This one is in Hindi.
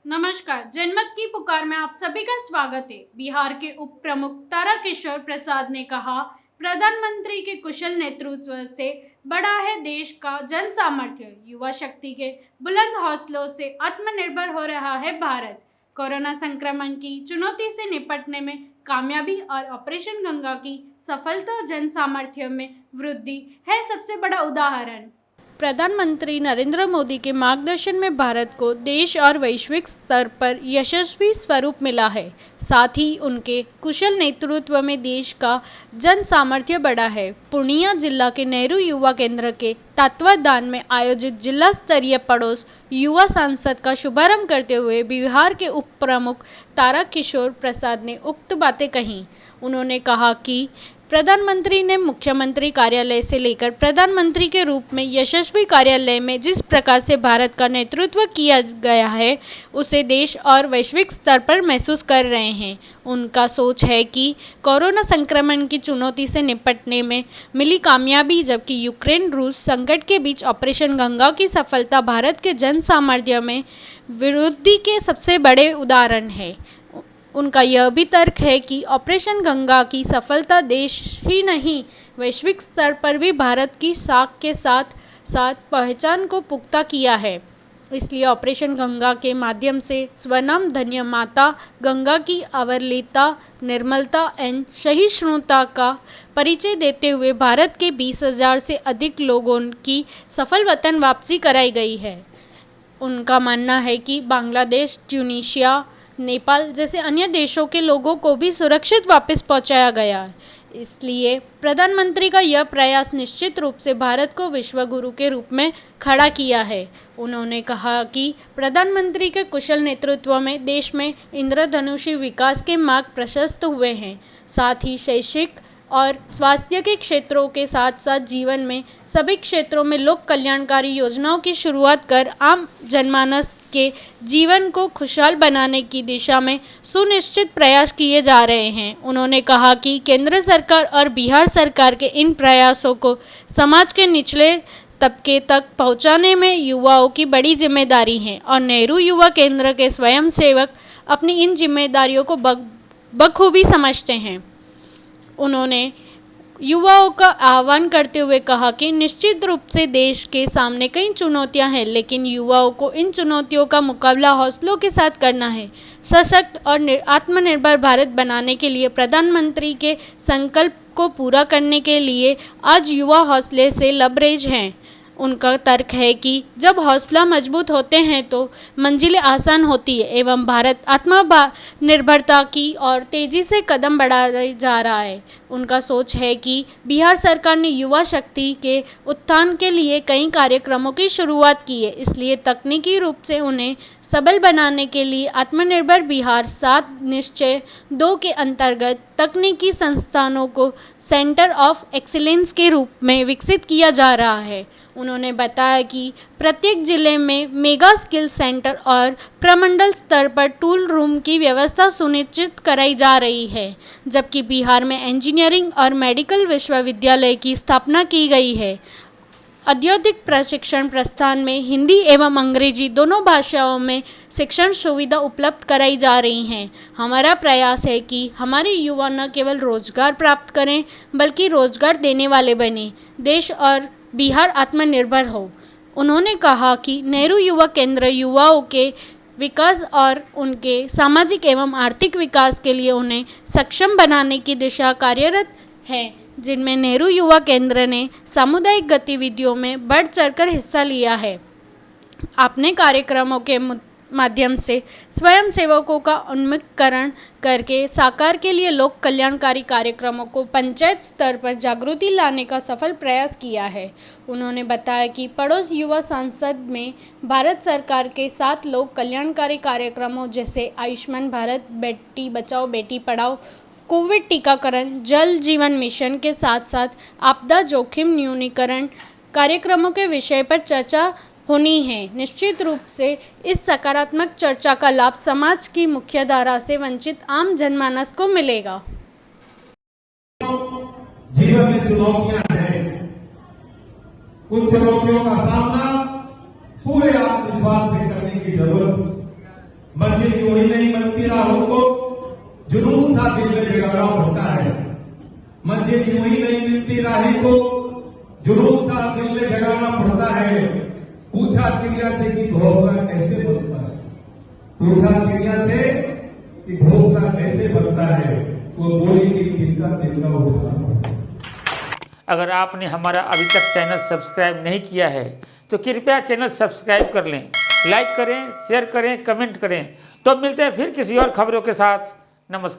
नमस्कार, जनमत की पुकार में आप सभी का स्वागत है। बिहार के उप प्रमुख तारकिशोर प्रसाद ने कहा, प्रधानमंत्री के कुशल नेतृत्व से बड़ा है देश का जन सामर्थ्य। युवा शक्ति के बुलंद हौसलों से आत्मनिर्भर हो रहा है भारत। कोरोना संक्रमण की चुनौती से निपटने में कामयाबी और ऑपरेशन गंगा की सफलता जन सामर्थ्य में वृद्धि है सबसे बड़ा उदाहरण। प्रधानमंत्री नरेंद्र मोदी के मार्गदर्शन में भारत को देश और वैश्विक स्तर पर यशस्वी स्वरूप मिला है। साथ ही उनके कुशल नेतृत्व में देश का जन सामर्थ्य बढ़ा है। पूर्णिया जिला के नेहरू युवा केंद्र के तत्वावधान में आयोजित जिला स्तरीय पड़ोस युवा संसद का शुभारंभ करते हुए बिहार के उप प्रमुख तारकिशोर प्रसाद ने उक्त बातें कहीं। उन्होंने कहा कि प्रधानमंत्री ने मुख्यमंत्री कार्यालय से लेकर प्रधानमंत्री के रूप में यशस्वी कार्यालय में जिस प्रकार से भारत का नेतृत्व किया गया है, उसे देश और वैश्विक स्तर पर महसूस कर रहे हैं। उनका सोच है कि कोरोना संक्रमण की चुनौती से निपटने में मिली कामयाबी, जबकि यूक्रेन रूस संकट के बीच ऑपरेशन गंगा की सफलता भारत के जन सामर्थ्य में वृद्धि के सबसे बड़े उदाहरण है। उनका यह भी तर्क है कि ऑपरेशन गंगा की सफलता देश ही नहीं, वैश्विक स्तर पर भी भारत की साख के साथ साथ पहचान को पुख्ता किया है। इसलिए ऑपरेशन गंगा के माध्यम से स्वनाम धन्य माता गंगा की अवलीलता, निर्मलता एवं सहिष्णुता का परिचय देते हुए भारत के 20,000 से अधिक लोगों की सफल वतन वापसी कराई गई है। उनका मानना है कि बांग्लादेश, ट्यूनीशिया, नेपाल जैसे अन्य देशों के लोगों को भी सुरक्षित वापस पहुंचाया गया है। इसलिए प्रधानमंत्री का यह प्रयास निश्चित रूप से भारत को विश्व गुरु के रूप में खड़ा किया है। उन्होंने कहा कि प्रधानमंत्री के कुशल नेतृत्व में देश में इंद्रधनुषी विकास के मार्ग प्रशस्त हुए हैं। साथ ही शैक्षिक और स्वास्थ्य के क्षेत्रों के साथ साथ जीवन में सभी क्षेत्रों में लोक कल्याणकारी योजनाओं की शुरुआत कर आम जनमानस के जीवन को खुशहाल बनाने की दिशा में सुनिश्चित प्रयास किए जा रहे हैं। उन्होंने कहा कि केंद्र सरकार और बिहार सरकार के इन प्रयासों को समाज के निचले तबके तक पहुंचाने में युवाओं की बड़ी जिम्मेदारी है और नेहरू युवा केंद्र के स्वयंसेवक अपनी इन जिम्मेदारियों को बखूबी समझते हैं। उन्होंने युवाओं का आह्वान करते हुए कहा कि निश्चित रूप से देश के सामने कई चुनौतियां हैं, लेकिन युवाओं को इन चुनौतियों का मुकाबला हौसलों के साथ करना है। सशक्त और आत्मनिर्भर भारत बनाने के लिए प्रधानमंत्री के संकल्प को पूरा करने के लिए आज युवा हौसले से लबरेज हैं। उनका तर्क है कि जब हौसला मजबूत होते हैं तो मंजिलें आसान होती है एवं भारत आत्मनिर्भरता की और तेजी से कदम बढ़ा जा रहा है। उनका सोच है कि बिहार सरकार ने युवा शक्ति के उत्थान के लिए कई कार्यक्रमों की शुरुआत की है। इसलिए तकनीकी रूप से उन्हें सबल बनाने के लिए आत्मनिर्भर बिहार 7 निश्चय 2 के अंतर्गत तकनीकी संस्थानों को सेंटर ऑफ एक्सीलेंस के रूप में विकसित किया जा रहा है। उन्होंने बताया कि प्रत्येक जिले में मेगा स्किल सेंटर और प्रमंडल स्तर पर टूल रूम की व्यवस्था सुनिश्चित कराई जा रही है, जबकि बिहार में इंजीनियरिंग और मेडिकल विश्वविद्यालय की स्थापना की गई है। औद्योगिक प्रशिक्षण प्रस्थान में हिंदी एवं अंग्रेजी दोनों भाषाओं में शिक्षण सुविधा उपलब्ध कराई जा रही हैं। हमारा प्रयास है कि हमारे युवा न केवल रोजगार प्राप्त करें, बल्कि रोजगार देने वाले बने, देश और बिहार आत्मनिर्भर हो। उन्होंने कहा कि नेहरू युवा केंद्र युवाओं के विकास और उनके सामाजिक एवं आर्थिक विकास के लिए उन्हें सक्षम बनाने की दिशा कार्यरत है, जिनमें नेहरू युवा केंद्र ने सामुदायिक गतिविधियों में बढ़ चढ़कर हिस्सा लिया है। अपने कार्यक्रमों के माध्यम से स्वयंसेवकों का उन्मुखीकरण करके साकार के लिए लोक कल्याणकारी कार्यक्रमों को पंचायत स्तर पर जागृति लाने का सफल प्रयास किया है। उन्होंने बताया कि पड़ोस युवा संसद में भारत सरकार के 7 लोक कल्याणकारी कार्यक्रमों जैसे आयुष्मान भारत, बेटी बचाओ बेटी पढ़ाओ, कोविड टीकाकरण, जल जीवन मिशन के साथ साथ आपदा जोखिम न्यूनीकरण कार्यक्रमों के विषय पर चर्चा होनी है। निश्चित रूप से इस सकारात्मक चर्चा का लाभ समाज की मुख्यधारा से वंचित आम जनमानस को मिलेगा। जीवन में चुनौतियां हैं, उन चुनौतियों का सामना पूरे आत्मविश्वास से करने की जरूरत है। मंजिल यूं ही नहीं बनती, राहों को जुनून सा दिल में जगाना पड़ता है। मंजिल यूं ही नहीं मिलती, राही को जुनून सा दिल में जगाना पड़ता है। पूछा चिड़िया से कि घोंसला कैसे बनता है, पूछा चिड़िया से कि घोंसला कैसे बनता है, वो बोली कि तिनका तिनका उठाना पड़ता है। अगर आपने हमारा अभी तक चैनल सब्सक्राइब नहीं किया है तो कृपया चैनल सब्सक्राइब कर लें, लाइक करें, शेयर करें, कमेंट करें। तो मिलते हैं फिर किसी और खबरों के साथ। नमस्कार।